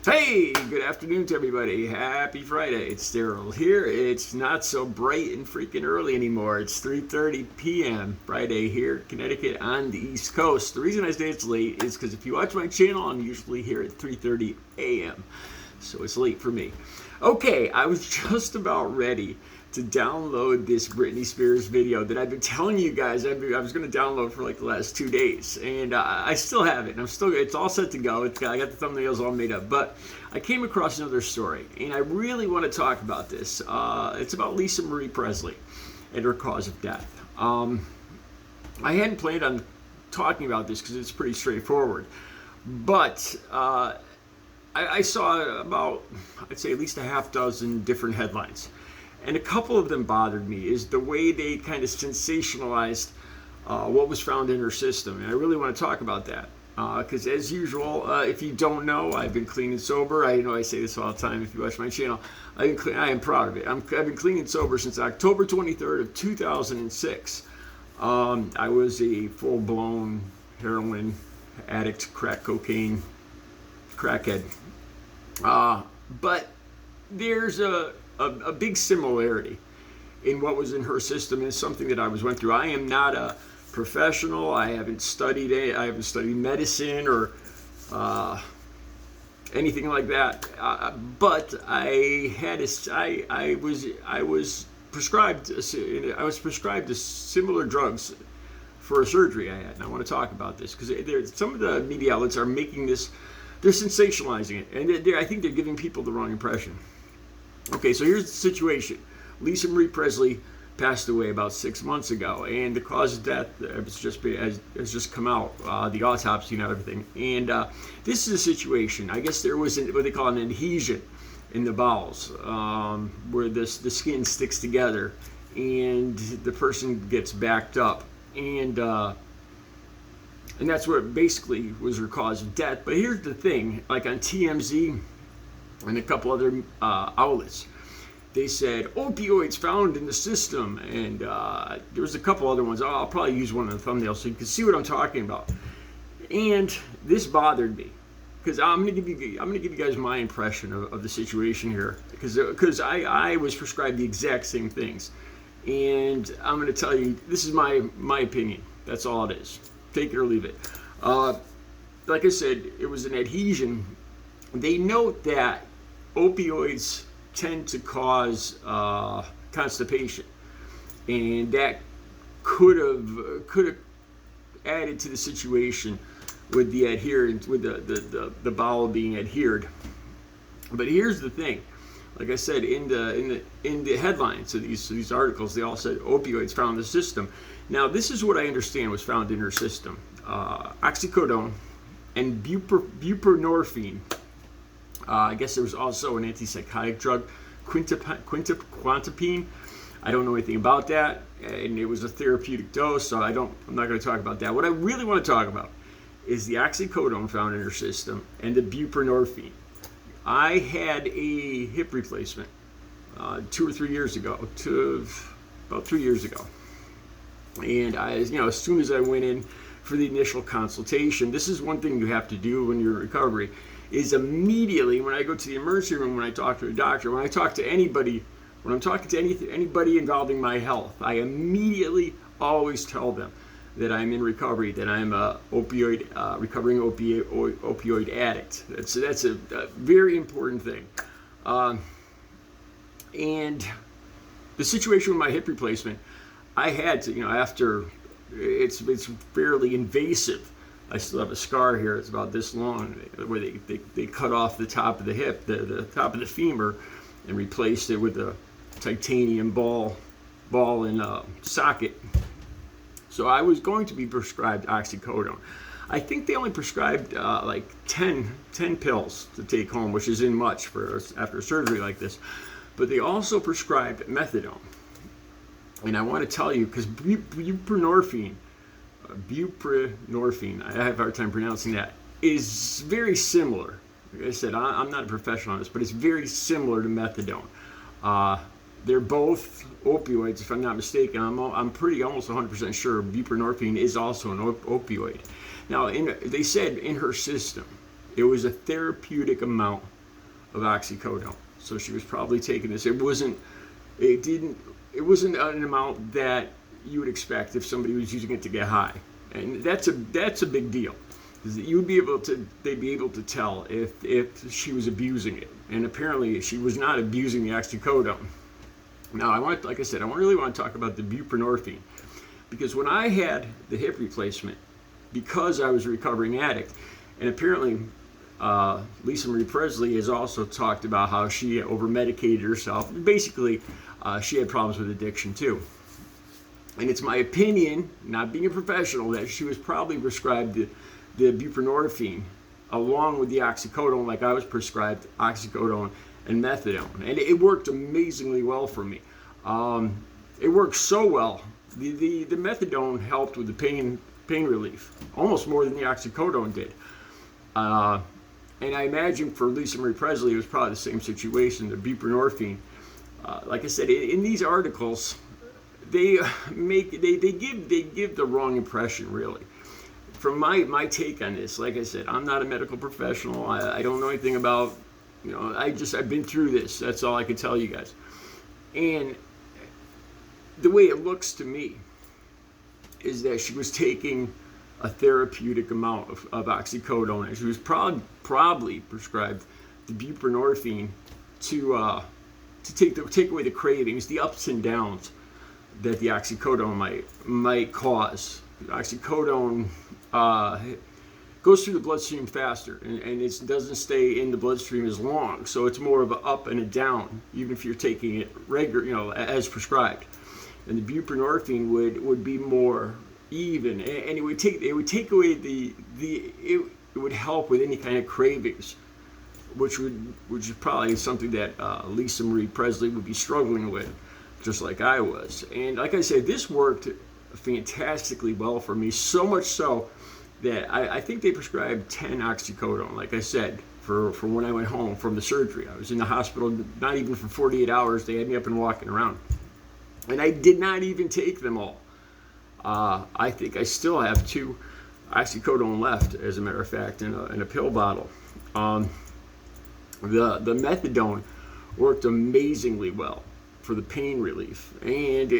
Hey, good afternoon to everybody. Happy Friday. It's Daryl here. It's not so bright and freaking early anymore. It's 3:30 p.m. Friday here, Connecticut on the East Coast. The reason I say it's late is because if you watch my channel, I'm usually here at 3:30 a.m. So it's late for me. Okay, I was just about ready to download this Britney Spears video that I've been telling you guys I was going to download for like the last 2 days, and I still have it. It's all set to go. I got the thumbnails all made up, but I came across another story, and I really want to talk about this. It's about Lisa Marie Presley and her cause of death. I hadn't planned on talking about this because it's pretty straightforward, but I saw about, I'd say at least a half dozen different headlines. And a couple of them bothered me, is the way they kind of sensationalized what was found in her system. And I really want to talk about that. Because as usual, if you don't know, I've been clean and sober. I know I say this all the time if you watch my channel. I am proud of it. I've been clean and sober since October 23rd of 2006. I was a full-blown heroin addict, crack cocaine, crackhead. But there's a big similarity in what was in her system and something that I went through. I am not a professional. I haven't studied medicine or anything like that. But I was prescribed similar drugs for a surgery I had, and I want to talk about this because some of the media outlets are making this. They're sensationalizing it, and I think they're giving people the wrong impression. Okay, so here's the situation. Lisa Marie Presley passed away about 6 months ago, and the cause of death has just come out, the autopsy and everything. And this is a situation. I guess there was what they call an adhesion in the bowels, where the skin sticks together, and the person gets backed up, and that's what basically was her cause of death. But here's the thing: like on TMZ and a couple other outlets, they said opioids found in the system, and there was a couple other ones. I'll probably use one of the thumbnails so you can see what I'm talking about. And this bothered me because I'm gonna give you guys my impression of the situation here, because I was prescribed the exact same things, and I'm gonna tell you this is my opinion. That's all it is. Take it or leave it. Like I said, it was an adhesion. They note that opioids tend to cause constipation, and that could have added to the situation with the adherence, with the bowel being adhered. But here's the thing: like I said, in the headlines of these articles, they all said opioids found in the system. Now, this is what I understand was found in her system: oxycodone and buprenorphine. I guess there was also an antipsychotic drug, quintiapine. I don't know anything about that, and it was a therapeutic dose, so I'm not going to talk about that. What I really want to talk about is the oxycodone found in her system and the buprenorphine. I had a hip replacement 2 or 3 years ago, about 3 years ago, and as soon as I went in for the initial consultation, this is one thing you have to do when you're in recovery, is immediately when I go to the emergency room, when I talk to a doctor, when I talk to anybody, when I'm talking to anybody involving my health, I immediately always tell them that I'm in recovery, that I'm a recovering opioid addict. That's a very important thing. And the situation with my hip replacement, I had to, after it's fairly invasive. I still have a scar here. It's about this long, where they cut off the top of the hip, the top of the femur, and replaced it with a titanium ball and socket. So I was going to be prescribed oxycodone. I think they only prescribed like 10 pills to take home, which isn't much after surgery like this. But they also prescribed methadone. And I want to tell you, because buprenorphine, I have a hard time pronouncing that, is very similar. Like I said, I'm not a professional on this, but it's very similar to methadone. They're both opioids, if I'm not mistaken. I'm pretty almost 100% sure buprenorphine is also an opioid. Now, they said in her system, it was a therapeutic amount of oxycodone. So she was probably taking this. It wasn't an amount that you would expect if somebody was using it to get high, and that's a big deal. They'd be able to tell if she was abusing it, and apparently she was not abusing the oxycodone. Now, I really want to talk about the buprenorphine, because when I had the hip replacement, because I was a recovering addict, and apparently Lisa Marie Presley has also talked about how she over-medicated herself. Basically, she had problems with addiction too. And it's my opinion, not being a professional, that she was probably prescribed the buprenorphine along with the oxycodone, like I was prescribed oxycodone and methadone. And it worked amazingly well for me. It worked so well. The methadone helped with the pain relief, almost more than the oxycodone did. And I imagine for Lisa Marie Presley, it was probably the same situation. The buprenorphine, like I said, in these articles, they give the wrong impression, really. From my take on this, like I said, I'm not a medical professional. I don't know anything about, I've been through this. That's all I can tell you guys. And the way it looks to me is that she was taking a therapeutic amount of oxycodone, and she was probably prescribed the buprenorphine to take away the cravings, the ups and downs that the oxycodone might cause. Oxycodone goes through the bloodstream faster, and it doesn't stay in the bloodstream as long, so it's more of an up and a down, even if you're taking it regular, as prescribed. And the buprenorphine would be more even, and it would take away it would help with any kind of cravings, which is probably something that Lisa Marie Presley would be struggling with, just like I was. And like I said, this worked fantastically well for me, so much so that I think they prescribed 10 oxycodone, like I said, for when I went home from the surgery. I was in the hospital not even for 48 hours. They had me up and walking around, and I did not even take them all. I think I still have 2 oxycodone left, as a matter of fact, in a pill bottle. The methadone worked amazingly well for the pain relief, and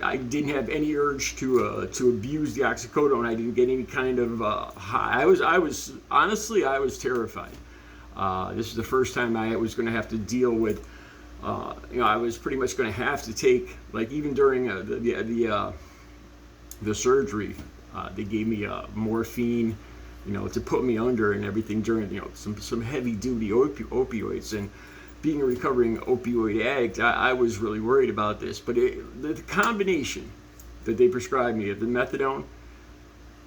I didn't have any urge to abuse the oxycodone. I didn't get any kind of high. I was honestly terrified. This is the first time I was going to have to deal with. I was pretty much going to have to take, like, even during the surgery, they gave me morphine, to put me under and everything during, some heavy duty opioids. And being a recovering opioid addict, I was really worried about this. But the combination that they prescribed me of the methadone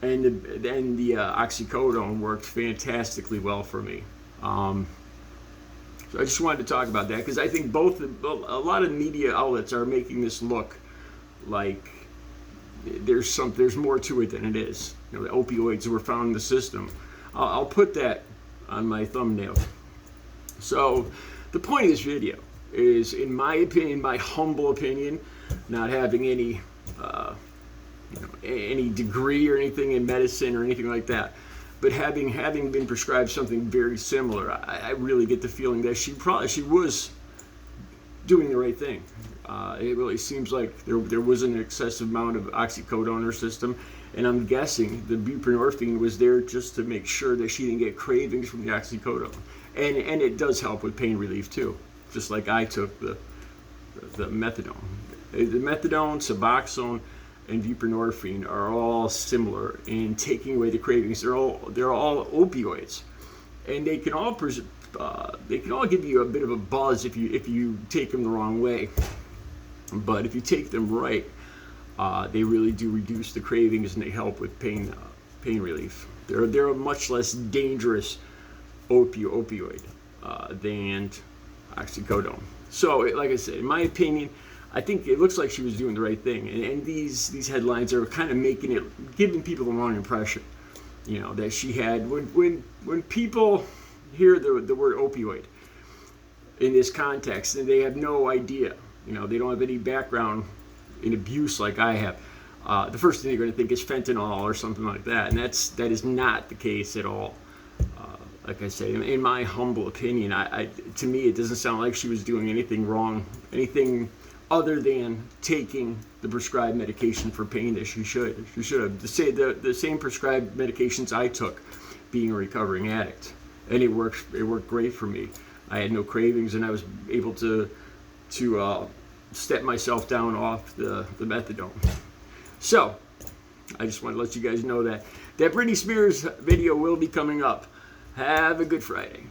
and the oxycodone worked fantastically well for me. So I just wanted to talk about that, because I think a lot of media outlets are making this look like there's more to it than it is. The opioids were found in the system. I'll put that on my thumbnail. So the point of this video is, in my opinion, my humble opinion, not having any degree or anything in medicine or anything like that, but having been prescribed something very similar, I really get the feeling that she was doing the right thing. It really seems like there was an excessive amount of oxycodone in her system, and I'm guessing the buprenorphine was there just to make sure that she didn't get cravings from the oxycodone. And it does help with pain relief too, just like I took the methadone. The methadone, Suboxone, and buprenorphine are all similar in taking away the cravings. They're all opioids, and they can all give you a bit of a buzz if you take them the wrong way. But if you take them right, they really do reduce the cravings, and they help with pain relief. They're a much less dangerous opioid than oxycodone. So, like I said, in my opinion, I think it looks like she was doing the right thing, and these headlines are kind of giving people the wrong impression. That she had, when people hear the word opioid in this context, and they have no idea, they don't have any background in abuse like I have, the first thing they're going to think is fentanyl or something like that, and that is not the case at all. like I say, in my humble opinion, to me, it doesn't sound like she was doing anything wrong, anything other than taking the prescribed medication for pain that she should. She should have the same prescribed medications I took, being a recovering addict, and it worked great for me. I had no cravings, and I was able to step myself down off the methadone. So I just want to let you guys know that Britney Spears video will be coming up. Have a good Friday.